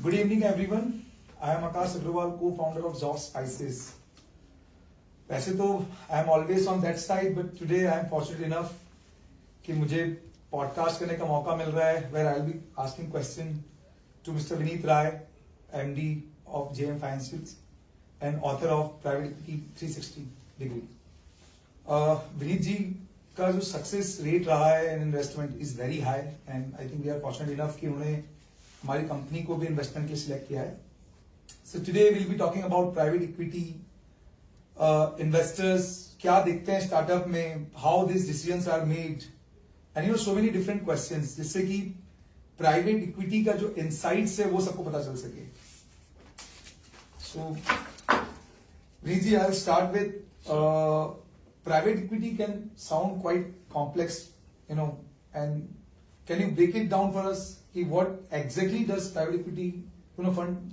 Good evening, everyone. I am Akash Agrawalla, co-founder of Zoff Spices. वैसे तो I am always on that side, but today I am fortunate enough कि मुझे podcast करने का मौका मिल रहा है, where I'll be asking question to Mr. Vinit Rai, MD of JM Financial and author of Private Equity 360 degree. Vinit जी का जो success rate रहा है in investment is very high and I think we are fortunate enough कि उन्होंने हमारी company को भी investment के लिए सिलेक्ट किया है. So today will be talking about private equity investors क्या देखते हैं स्टार्टअप में, how this decisions are made and you know so many different questions, जिससे कि प्राइवेट इक्विटी का जो इनसाइट्स है वो सबको पता चल सके. सो Vinit ji, I'll start with private equity can sound quite complex, you know, and can you break it down for us? What exactly does private equity, fund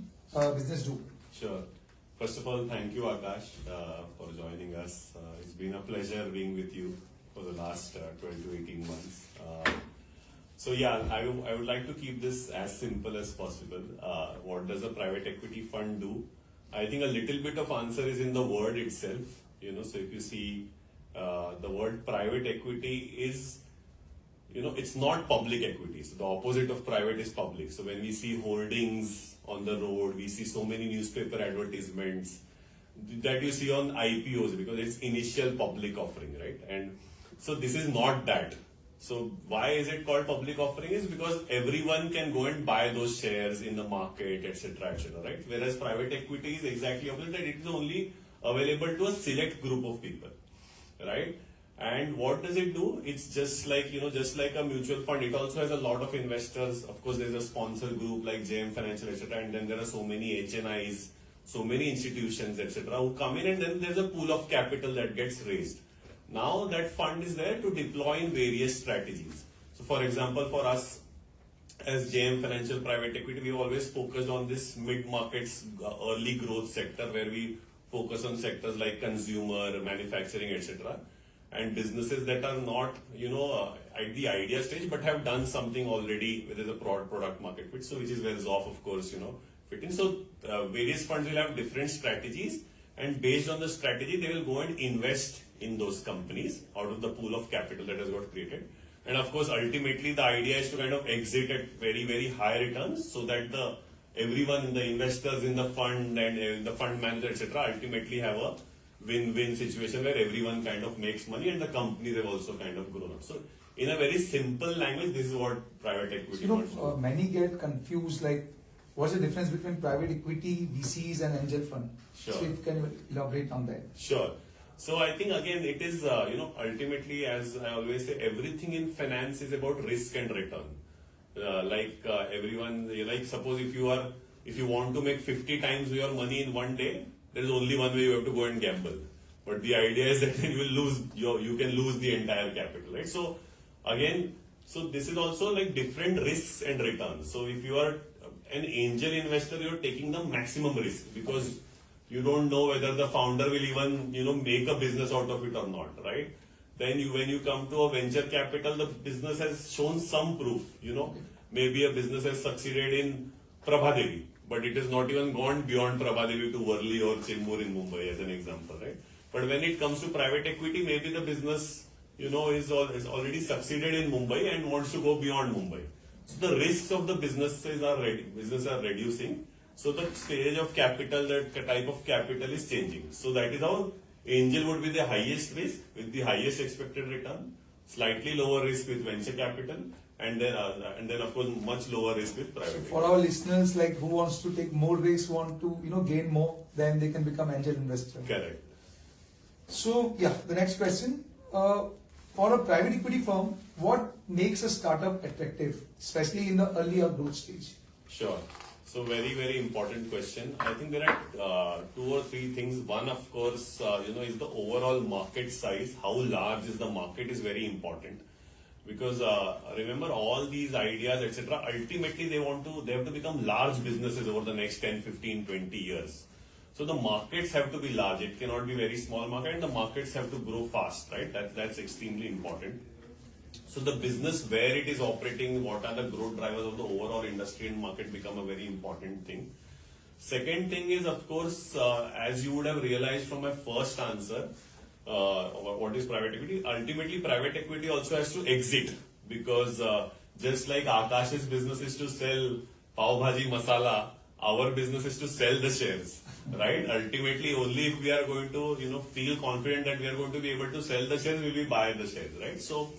business do? Sure. First of all, thank you, Akash, for joining us. It's been a pleasure being with you for the last 12 to 18 months. So yeah, I would like to keep this as simple as possible. What does a private equity fund do? I think a little bit of answer is in the word itself. So if you see the word private equity is, it's not public equity. So the opposite of private is public. So when we see holdings on the road, we see so many newspaper advertisements that you see on IPOs because it's initial public offering, right? And so this is not that. So why is it called public offering? Is because everyone can go and buy those shares in the market, etc., right? Whereas private equity is exactly opposite, that it is only available to a select group of people, right? And what does it do? It's just like, just like a mutual fund. It also has a lot of investors. Of course, there's a sponsor group like JM Financial, etc. And then there are so many HNIs, so many institutions, etc. who come in, and then there's a pool of capital that gets raised. Now that fund is there to deploy in various strategies. So for example, for us as JM Financial Private Equity, we've always focused on this mid-markets, early growth sector, where we focus on sectors like consumer, manufacturing, etc. and businesses that are not, at the idea stage, but have done something already where there's a product market fit. So which is where Zoff, of course, fit in. So various funds will have different strategies, and based on the strategy, they will go and invest in those companies out of the pool of capital that has got created. And of course, ultimately, the idea is to kind of exit at very, very high returns so that everyone, the investors in the fund and the fund manager, etc., ultimately have a win-win situation where everyone kind of makes money and the companies have also kind of grown up. So in a very simple language, this is what private equity funds do. Many get confused, like what's the difference between private equity, VCs and angel fund? Sure. So if you can elaborate on that. Sure. So I think again it is, ultimately, as I always say, everything in finance is about risk and return. Everyone, suppose if you want to make 50 times your money in one day, there is only one way: you have to go and gamble. But the idea is that you will lose you can lose the entire capital, right? So again, this is also like different risks and returns. So if you are an angel investor, you are taking the maximum risk because you don't know whether the founder will even, make a business out of it or not, right? Then when you come to a venture capital, the business has shown some proof, maybe a business has succeeded in Prabhadevi, but it has not even gone beyond Prabhadevi to Worli or Chembur in Mumbai as an example, right? But when it comes to private equity, maybe the business, is already succeeded in Mumbai and wants to go beyond Mumbai. So the risks of the businesses are reducing. So the stage of capital, the type of capital is changing. So that is how angel would be the highest risk with the highest expected return, slightly lower risk with venture capital, and then of course much lower risk with private. So for our listeners, like who wants to take more risk, want to gain more, then they can become angel investor. Correct. So yeah, the next question. For a private equity firm, what makes a startup attractive, especially in the earlier growth stage? Sure. So very, very important question. I think there are 2 or 3 things. One, of course, is the overall market size. How large is the market is very important. Because remember, all these ideas, etc., ultimately they have to become large businesses over the next 10, 15, 20 years. So the markets have to be large. It cannot be very small market, and the markets have to grow fast, right? That's extremely important. So the business, where it is operating, what are the growth drivers of the overall industry and market become a very important thing. Second thing is, of course, as you would have realized from my first answer, what is private equity? Ultimately, private equity also has to exit, because just like Akash's business is to sell pav bhaji masala, our business is to sell the shares, right? Ultimately, only if we are going to, feel confident that we are going to be able to sell the shares, will we buy the shares, right? So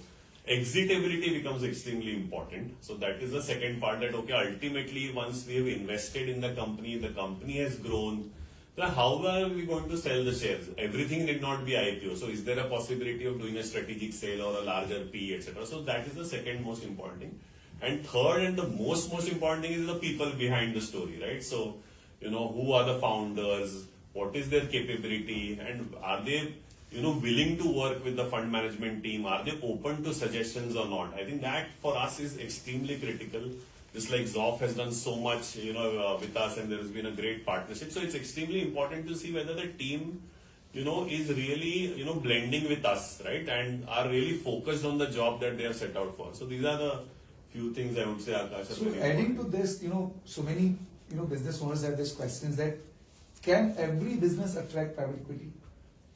exitability becomes extremely important. So that is the second part, that okay, ultimately once we have invested in the company has grown, then how are we going to sell the shares? Everything need not be IPO. So is there a possibility of doing a strategic sale or a larger P, etc.? So that is the second most important thing. And third, and the most important thing, is the people behind the story, right? So, who are the founders? What is their capability? And are they, willing to work with the fund management team? Are they open to suggestions or not? I think that for us is extremely critical. Just like Zoff has done so much, with us, and there has been a great partnership. So it's extremely important to see whether the team, is really, blending with us, right? And are really focused on the job that they have set out for. So these are the few things I would say, Akash. So adding to this, so many, business owners have this questions that, can every business attract private equity?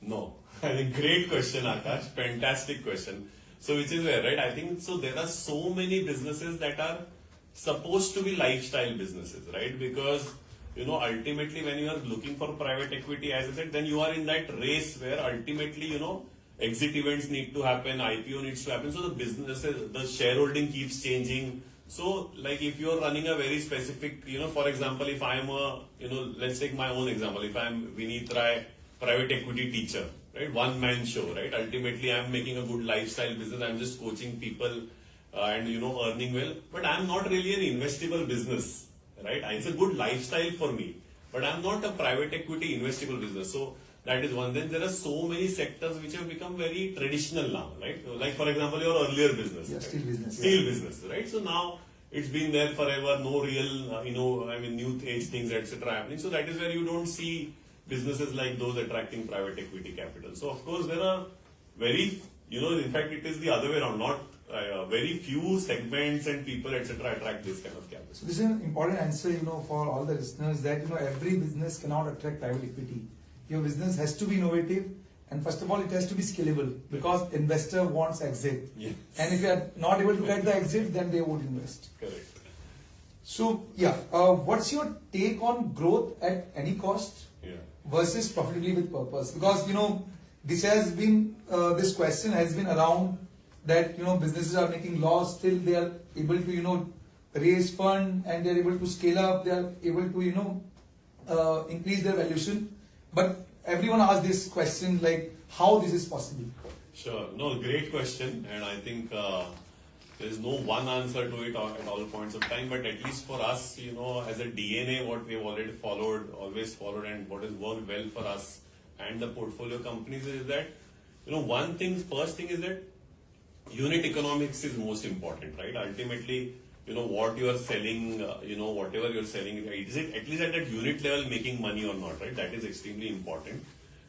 No. I think great question, Akash. Fantastic question. So which is where, right? I think so there are so many businesses that are supposed to be lifestyle businesses, right? Because, ultimately when you are looking for private equity, as I said, then you are in that race where ultimately, exit events need to happen, IPO needs to happen. So the businesses, the shareholding keeps changing. So like if you are running a very specific, for example, if I am a, let's take my own example. If I am Vinit Rai, private equity teacher, right? One man show, right? Ultimately I am making a good lifestyle business. I am just coaching people and, earning well. But I am not really an investable business, right? It's a good lifestyle for me. But I am not a private equity investable business. So that is one. Then there are so many sectors which have become very traditional now, right? Like for example, your earlier business. Yeah, right? steel business. Steel business, right? So now it's been there forever, no real, new age things, etc. happening. So that is where you don't see businesses like those attracting private equity capital. So of course there are very, in fact it is the other way around, not very few segments and people, etc. attract this kind of capital. So this is an important answer, for all the listeners, that, every business cannot attract private equity. Your business has to be innovative, and first of all, it has to be scalable, because investor wants exit. Yes. And if you are not able to get the exit, then they would invest. Correct. So yeah, what's your take on growth at any cost versus profitability with purpose? Because this has been this question has been around, that businesses are making loss, still they are able to raise fund, and they are able to scale up, they are able to increase their valuation. But everyone asks this question, like, how this is possible? Sure. No, great question. And I think there is no one answer to it at all points of time. But at least for us, as a DNA, what we have already always followed, and what has worked well for us and the portfolio companies is that, first thing is that unit economics is most important, right? Ultimately, what you are selling, whatever you're selling, is it at least at that unit level making money or not, right? That is extremely important.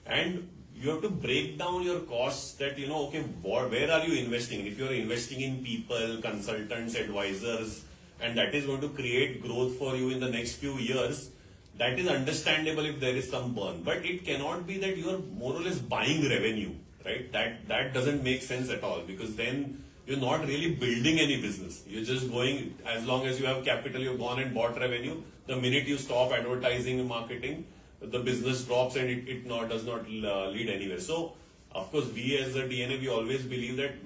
And you have to break down your costs, that, okay, where are you investing? If you're investing in people, consultants, advisors, and that is going to create growth for you in the next few years, that is understandable if there is some burn. But it cannot be that you are more or less buying revenue, right? That doesn't make sense at all, because then you're not really building any business. You're just going, as long as you have capital, you've gone and bought revenue. The minute you stop advertising and marketing, the business drops and it does not lead anywhere. So, of course, we as a DNA, we always believe that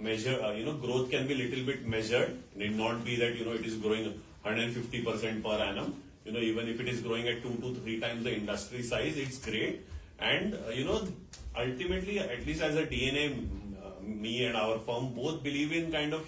growth can be little bit measured. It need not be that, it is growing 150% per annum. Even if it is growing at 2 to 3 times the industry size, it's great. And, ultimately, at least as a DNA, me and our firm both believe in kind of,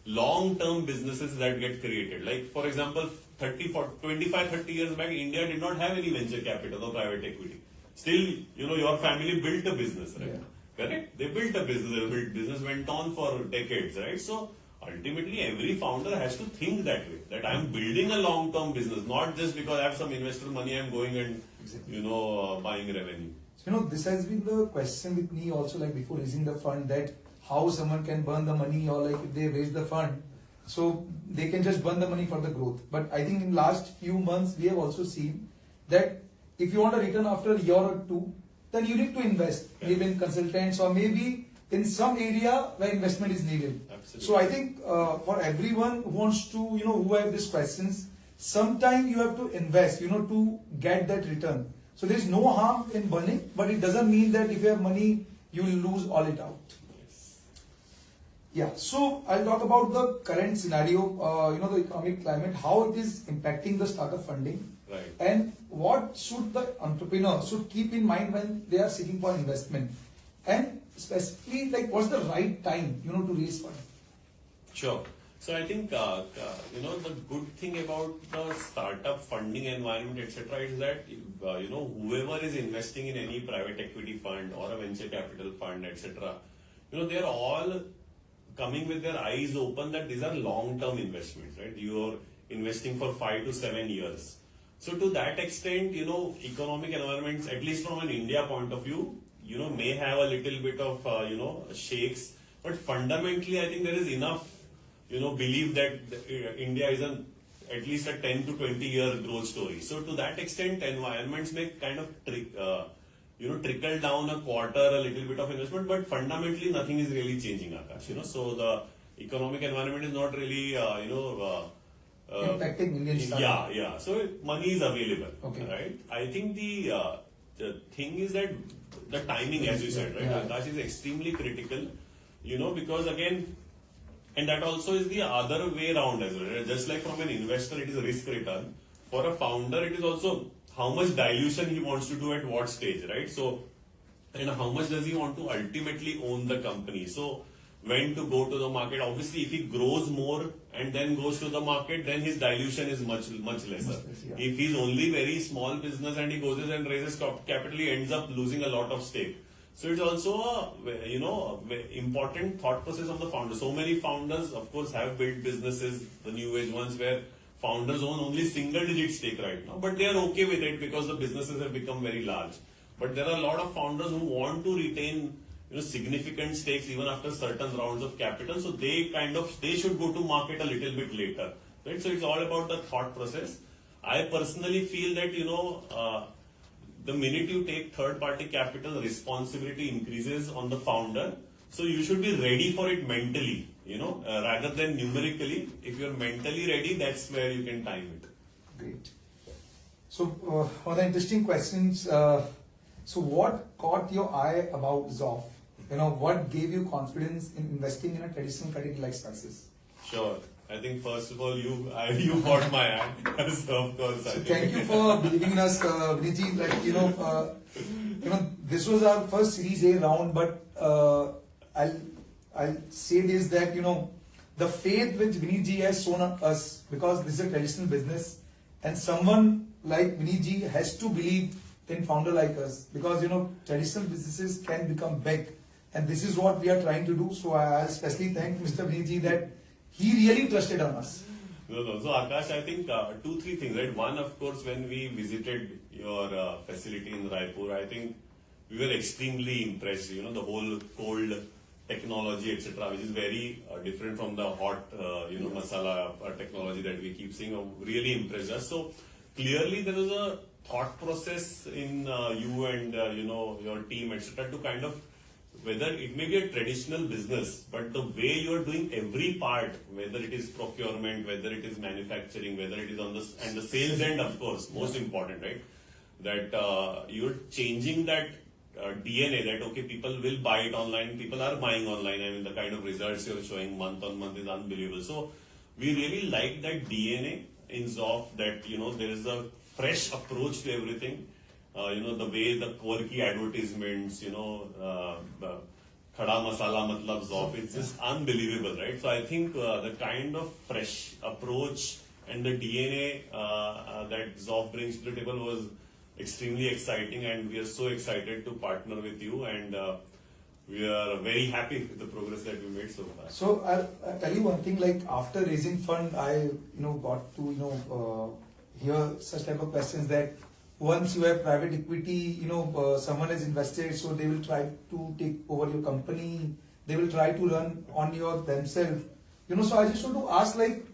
long-term businesses that get created. Like, for example, 25, 30 years back, India did not have any venture capital or private equity. Still, your family built a business, right? Yeah. Correct? They built a business. Business went on for decades, right? So, ultimately, every founder has to think that way, that I'm building a long-term business, not just because I have some investor money, I'm going and, buying revenue. This has been the question with me also, like before raising the fund, that how someone can burn the money, or like if they raise the fund, so they can just burn the money for the growth. But I think in last few months we have also seen that if you want a return after a year or two, then you need to invest, maybe in consultants or maybe in some area where investment is needed. Absolutely. So I think for everyone who wants to, who have these questions, sometime you have to invest, to get that return. So there is no harm in burning, but it doesn't mean that if you have money, you will lose all it out. Yes. Yeah, so I'll talk about the current scenario, the economic climate, how it is impacting the startup funding. Right. And what should the entrepreneur should keep in mind when they are seeking for investment, and specifically like what's the right time to raise fund. Sure. So I think the good thing about the startup funding environment, etc., is that whoever is investing in any private equity fund or a venture capital fund, etc., they are all coming with their eyes open that these are long-term investments, right? You are investing for 5 to 7 years. So to that extent, economic environments, at least from an India point of view, may have a little bit of, shakes, but fundamentally, I think there is enough, belief that India is at least a 10 to 20 year growth story. So to that extent, environments may kind of trickle down a quarter, a little bit of investment, but fundamentally nothing is really changing, Akash. So the economic environment is not really, impacting Indian startup. Yeah. So money is available, Okay. right? I think the thing is that the timing, as you said, right, Akash, is extremely critical, because again, and that also is the other way around as well. Right? Just like from an investor, it is a risk return. For a founder, it is also how much dilution he wants to do at what stage, right? So, and how much does he want to ultimately own the company? So, when to go to the market? Obviously, if he grows more and then goes to the market, then his dilution is much lesser. Yeah. If he's only very small business and he goes in and raises capital, he ends up losing a lot of stake. So it's also a important thought process of the founder. So many founders, of course, have built businesses, the new age ones, where founders own only single-digit stake right now, but they are okay with it because the businesses have become very large. But there are a lot of founders who want to retain significant stakes even after certain rounds of capital. So they should go to market a little bit later, right? So it's all about the thought process. I personally feel that the minute you take third-party capital, responsibility increases on the founder. So you should be ready for it mentally, rather than numerically. If you're mentally ready, that's where you can time it. Great. So one of the interesting questions. So what caught your eye about Zoff? What gave you confidence in investing in a traditional category like spices? Sure. I think first of all, you got my ad, so of course. So thank you for believing in us, Vinitji. This was our first Series A round, but I'll say this that the faith which Vinitji has shown us, because this is a traditional business, and someone like Vinitji has to believe in founder like us, because traditional businesses can become big, and this is what we are trying to do. So I especially thank Mr. Vinitji that he really trusted on us. No. So Akash, I think 2-3 things, right? One, of course, when we visited your facility in Raipur, I think we were extremely impressed. The whole cold technology, etc., which is very different from the hot, masala technology that we keep seeing. Really impressed us. So clearly there was a thought process in you and your team, etc., to kind of, whether it may be a traditional business, but the way you are doing every part, whether it is procurement, whether it is manufacturing, whether it is on the sales end, of course, most important, right? That you're changing that DNA, that okay, people will buy it online, people are buying online. I mean, the kind of results you're showing month on month is unbelievable. So we really like that DNA in Zoff, that there is a fresh approach to everything. The way the quirky advertisements, khada masala matlab Zoff, it's just unbelievable, right? So I think the kind of fresh approach and the DNA that Zoff brings to the table was extremely exciting, and we are so excited to partner with you, and we are very happy with the progress that we made so far. So I'll tell you one thing, like after raising fund, I got to hear such type of questions that once you have private equity, someone has invested, so they will try to take over your company, they will try to run on your themselves. So I just want to ask, like,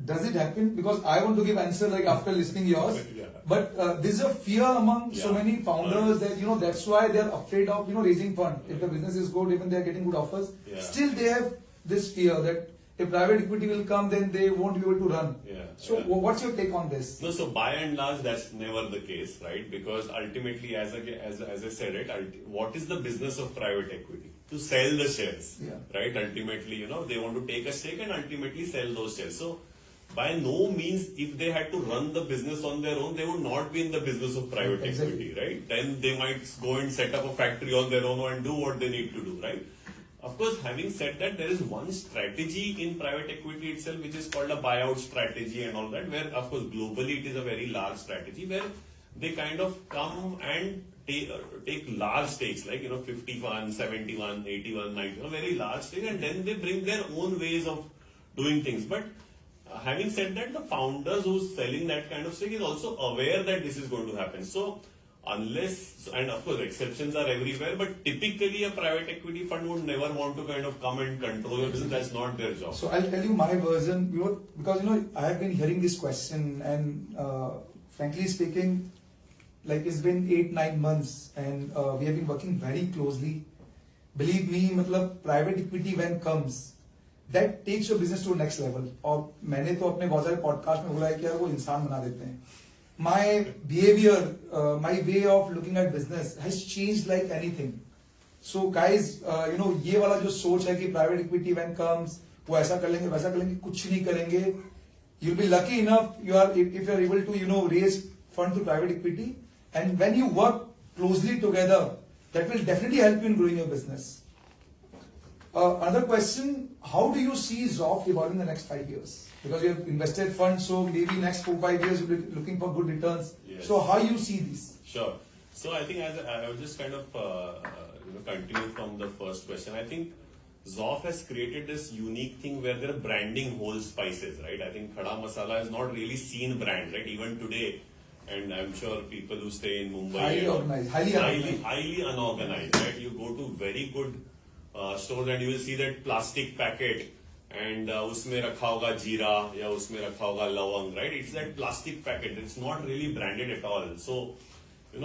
does it happen? Because I want to give answer like after listening yours. Yeah. But there's a fear among so many founders that that's why they're afraid of raising fund. If the business is good, even they're getting good offers, still they have this fear that if private equity will come, then they won't be able to run. So what's your take on this? No, so by and large, that's never the case, right? Because ultimately, as I said it, what is the business of private equity? To sell the shares, right? Ultimately, they want to take a stake and ultimately sell those shares. So by no means, if they had to run the business on their own, they would not be in the business of private equity, right? Then they might go and set up a factory on their own and do what they need to do, right? Of course, having said that, there is one strategy in private equity itself, which is called a buyout strategy and all that, where, of course, globally it is a very large strategy, where they kind of come and take large stakes, like, 51, 71, 81, 90, very large stakes, and then they bring their own ways of doing things. But having said that, the founders who's selling that kind of stake is also aware that this is going to happen. So unless, and of course exceptions are everywhere, but typically a private equity fund would never want to kind of come and control your business. That's not their job. So I'll tell you my version, because I have been hearing this question, and frankly speaking, like, it's been 8-9 months, and we have been working very closely. Believe me, private equity when comes, that takes your business to the next level. और मैंने तो अपने बहुत सारे podcast में बोला है कि यार वो इंसान बना देते हैं. My behavior, my way of looking at business has changed like anything. So guys, ये वाला जो सोच है कि private equity when comes, वो ऐसा कर लेंगे, वैसा कर लेंगे, कुछ नहीं करेंगे. You'll be lucky enough if you are able to raise fund through private equity, and when you work closely together, that will definitely help you in growing your business. Another question: how do you see Zoff evolving in the next 5 years? Because you have invested funds, so maybe next 4-5 years you'll be looking for good returns. Yes. So how you see this? Sure. So I think I would just kind of continue from the first question. I think Zoff has created this unique thing where they're branding whole spices, right? I think Khada Masala is not really seen brand, right? Even today, and I'm sure people who stay in Mumbai, highly unorganized, right? You go to very good stores and you will see that plastic packet, and उसमें रखा होगा जीरा या उसमें रखा होगा लवंग, right? It's that plastic packet. It's not really branded at all. So,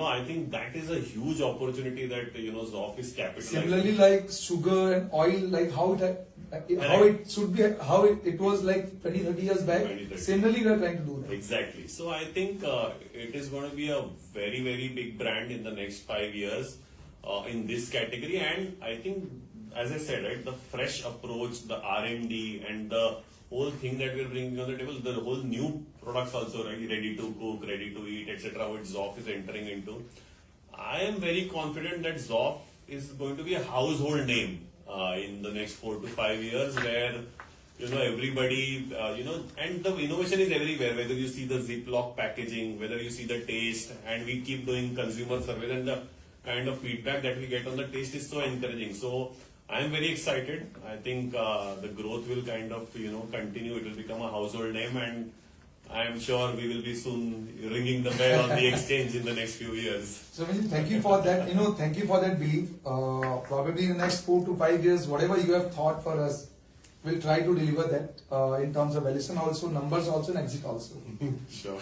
I think that is a huge opportunity that Zoff is capitalizing. Similarly, like sugar and oil, like how it should be, how it was like 20-30 years back. Similarly, we are trying to do that. Exactly. So I think it is going to be a very, very big brand in the next 5 years in this category, and I think, as I said, right, the fresh approach, the R&D, and the whole thing that we're bringing on the table, the whole new products also, right, ready to cook, ready to eat, etc., which Zoff is entering into. I am very confident that Zoff is going to be a household name in the next 4 to 5 years, where everybody, and the innovation is everywhere. Whether you see the Ziploc packaging, whether you see the taste, and we keep doing consumer surveys, and the kind of feedback that we get on the taste is so encouraging. So I am very excited. I think the growth will kind of continue. It will become a household name, and I am sure we will be soon ringing the bell on the exchange in the next few years. So thank you for that. Thank you for that belief. Probably in the next 4 to 5 years, whatever you have thought for us, we'll try to deliver that in terms of valuation also, numbers also, and exit also. Sure.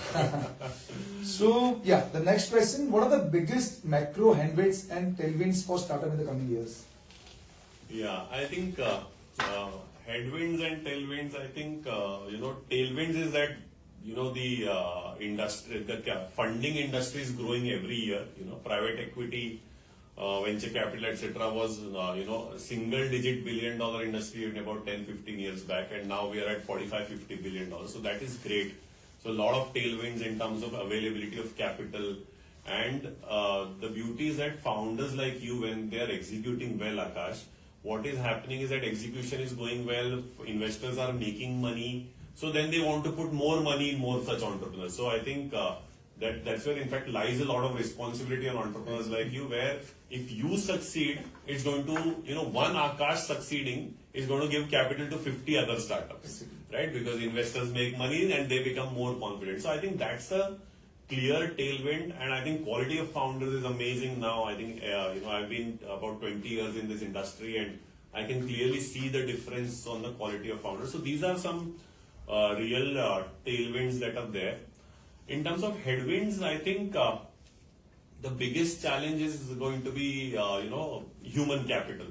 So the next question: what are the biggest macro headwinds and tailwinds for startup in the coming years? Yeah, I think headwinds and tailwinds. I think tailwinds is that the industry, the funding industry is growing every year. Private equity, venture capital, etc., was single-digit billion-dollar industry in about 10-15 years back, and now we are at $45-50 billion. So that is great. So a lot of tailwinds in terms of availability of capital. And the beauty is that founders like you, when they are executing well, Akash, what is happening is that execution is going well, investors are making money, so then they want to put more money in more such entrepreneurs. So I think that's where, in fact, lies a lot of responsibility on entrepreneurs like you, where if you succeed, it's going to, one Akash succeeding is going to give capital to 50 other startups, right? Because investors make money and they become more confident. So I think that's a clear tailwind, and I think quality of founders is amazing now. I think I've been about 20 years in this industry, and I can clearly see the difference on the quality of founders. So these are some real tailwinds that are there. In terms of headwinds, I think the biggest challenge is going to be, human capital,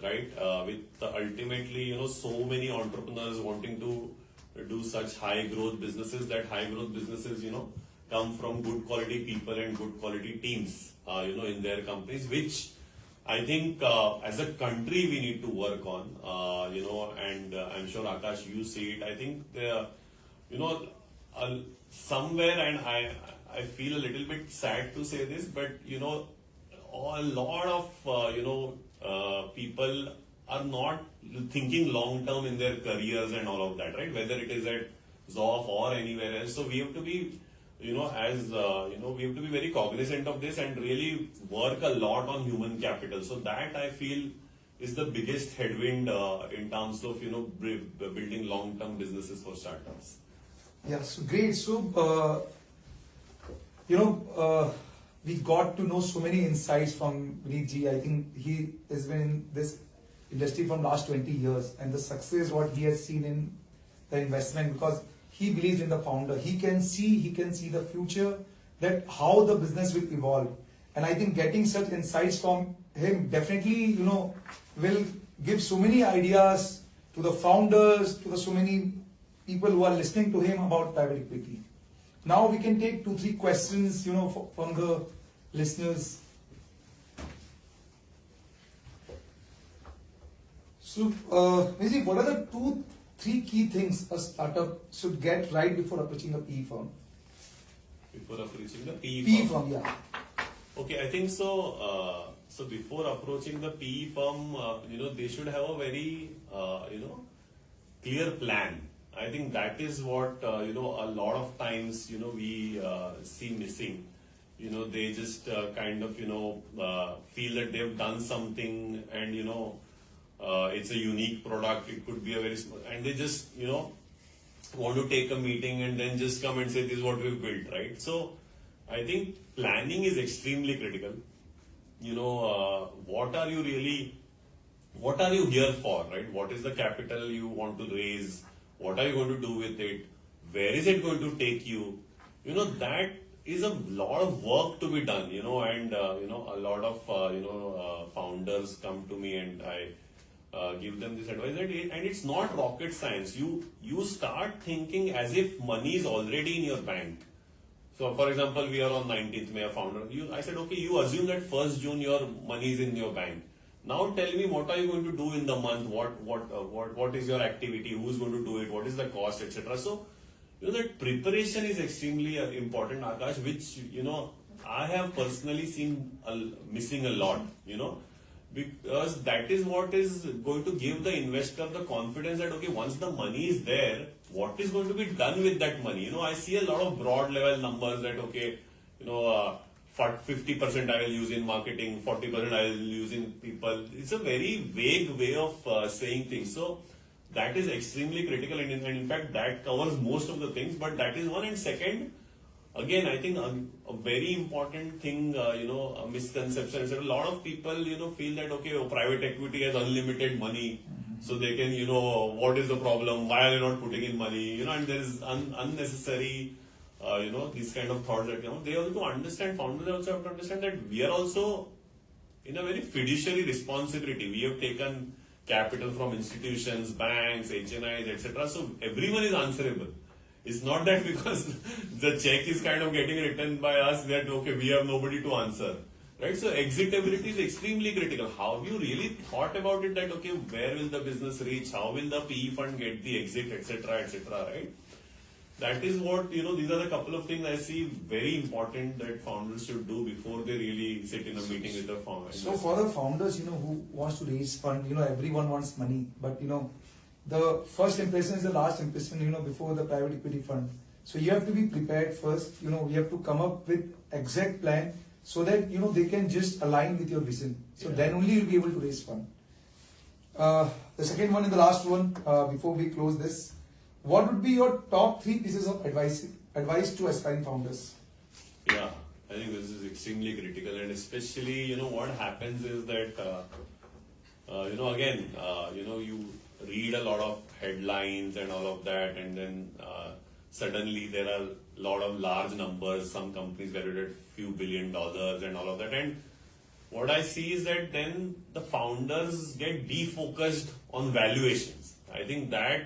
right? With ultimately, so many entrepreneurs wanting to do such high growth businesses, that high growth businesses, come from good quality people and good quality teams, in their companies, which I think as a country we need to work on, and I'm sure Akash, you see it. I think somewhere, and I feel a little bit sad to say this, but a lot of people are not thinking long term in their careers and all of that, right? Whether it is at Zoff or anywhere else. So we have to be, we have to be very cognizant of this and really work a lot on human capital. So that I feel is the biggest headwind in terms of building long term businesses for startups. Yeah, so great. So we got to know so many insights from Vinit ji. I think he has been in this industry from last 20 years, and the success what he has seen in the investment, because he believes in the founder. He can see the future, that how the business will evolve. And I think getting such insights from him definitely, will give so many ideas to the founders, to the so many people who are listening to him about private equity. Now we can take 2-3 questions, from the listeners. So, Vinit, what are the 2-3 key things a startup should get right before approaching a PE firm? Before approaching the PE PE firm? firm, yeah. Okay, I think so. So before approaching the PE firm, they should have a very, clear plan. I think that is what, a lot of times, we see missing. They just kind of, feel that they've done something and, it's a unique product. It could be a very small, and they just, want to take a meeting and then just come and say, this is what we've built, right? So I think planning is extremely critical. What are you here for, right? What is the capital you want to raise? What are you going to do with it? Where is it going to take you? That is a lot of work to be done, and, a lot of, founders come to me and I give them this advice, and it's not rocket science. You start thinking as if money is already in your bank. So, for example, we are on 19th May, a founder. I said, okay, you assume that 1st June your money is in your bank. Now tell me, what are you going to do in the month? What is your activity? Who's going to do it? What is the cost, etc. So, that preparation is extremely important, Akash, which, I have personally seen missing a lot, because that is what is going to give the investor the confidence that, okay, once the money is there, what is going to be done with that money? I see a lot of broad level numbers that, okay, 50% I will use in marketing, 40% I will use in people. It's a very vague way of saying things. So that is extremely critical, and in fact that covers most of the things, but that is one. And second, again, I think a very important thing, a misconception is that a lot of people, feel that, okay, private equity has unlimited money, so they can, what is the problem? Why are they not putting in money? And there is unnecessary, these kind of thoughts that, they also understand, founders also have to understand that we are also in a very fiduciary responsibility. We have taken capital from institutions, banks, HNIs, etc. So everyone is answerable. It's not that because the check is kind of getting written by us that, okay, we have nobody to answer, right? So exitability is extremely critical. How have you really thought about it that, okay, where will the business reach? How will the PE fund get the exit, etc., right? That is what, these are the couple of things I see very important that founders should do before they really sit in a meeting with the founder. So for the founders, who wants to raise fund, everyone wants money, but, the first impression is the last impression, before the private equity fund. So you have to be prepared first, you have to come up with exact plan so that, they can just align with your vision. So then only you'll be able to raise fund. The second one and the last one, before we close this, what would be your top 3 pieces of advice to aspiring founders? Yeah, I think this is extremely critical, and especially, what happens is that again, you read a lot of headlines and all of that, and then suddenly there are a lot of large numbers. Some companies valued at few $1 billion and all of that. And what I see is that then the founders get defocused on valuations. I think that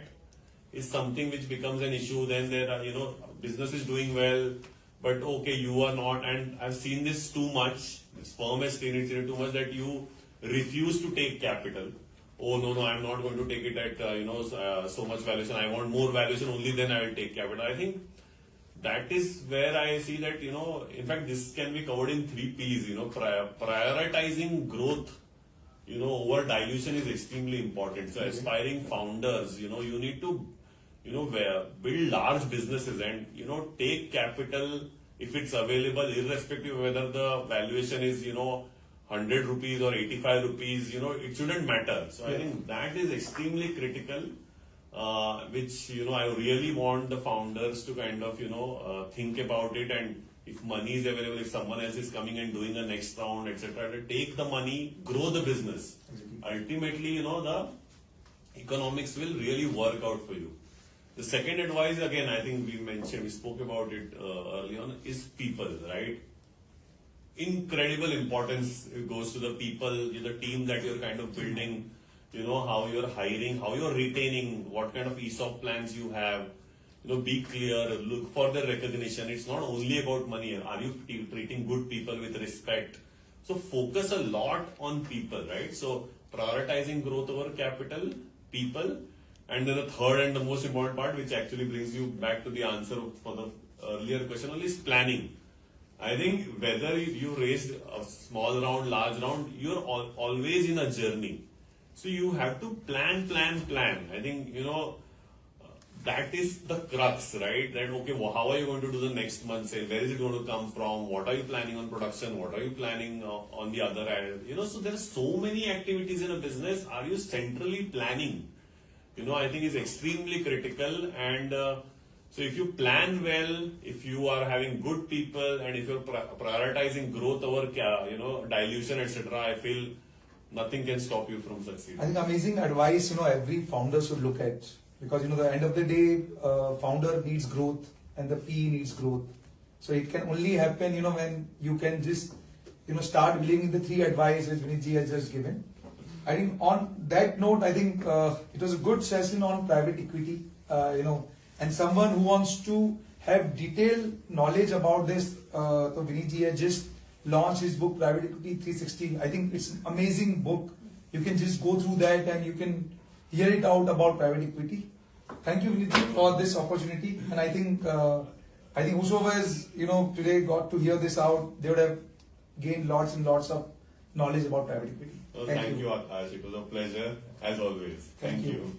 is something which becomes an issue. Then there are, business is doing well, but okay, you are not. And I've seen this too much. This firm has seen it too much that you refuse to take capital. Oh, no, I'm not going to take it at, so much valuation. I want more valuation, only then I will take capital. I think that is where I see that, in fact, this can be covered in 3 P's, prioritizing growth, over dilution is extremely important. So aspiring founders, you need to, build large businesses and, take capital if it's available, irrespective of whether the valuation is, 100 rupees or 85 rupees, it shouldn't matter. So I think that is extremely critical, which, I really want the founders to kind of, think about it. And if money is available, if someone else is coming and doing a next round, etc., to take the money, grow the business. Ultimately, the economics will really work out for you. The second advice, again, I think we spoke about it early on, is people, right? Incredible importance goes to the people, the team that you're kind of building, how you're hiring, how you're retaining, what kind of ESOP plans you have, be clear, look for the recognition. It's not only about money. Are you treating good people with respect? So focus a lot on people, right? So prioritizing growth over capital, people. And then the third and the most important part, which actually brings you back to the answer for the earlier question, is planning. I think whether you raised a small round, large round, you're always in a journey. So you have to plan. I think, that is the crux, right? That, okay, how are you going to do the next month sale? Where is it going to come from? What are you planning on production? What are you planning on the other end? So there are so many activities in a business. Are you centrally planning? I think is extremely critical. And so if you plan well, if you are having good people, and if you're prioritizing growth over, dilution, etc., I feel nothing can stop you from succeeding. I think amazing advice, every founder should look at. Because, the end of the day, founder needs growth and the PE needs growth. So it can only happen, when you can just, start believing the 3 advice which Vinit ji has just given. I think on that note, I think it was a good session on private equity, and someone who wants to have detailed knowledge about this. So Vinit ji has just launched his book, Private Equity 360. I think it's an amazing book. You can just go through that and you can hear it out about private equity. Thank you, Vinit ji, for this opportunity. And I think whosoever has, today got to hear this out, they would have gained lots and lots of knowledge about private equity. Well, thank you, Akash. It was a pleasure, as always. Thank you.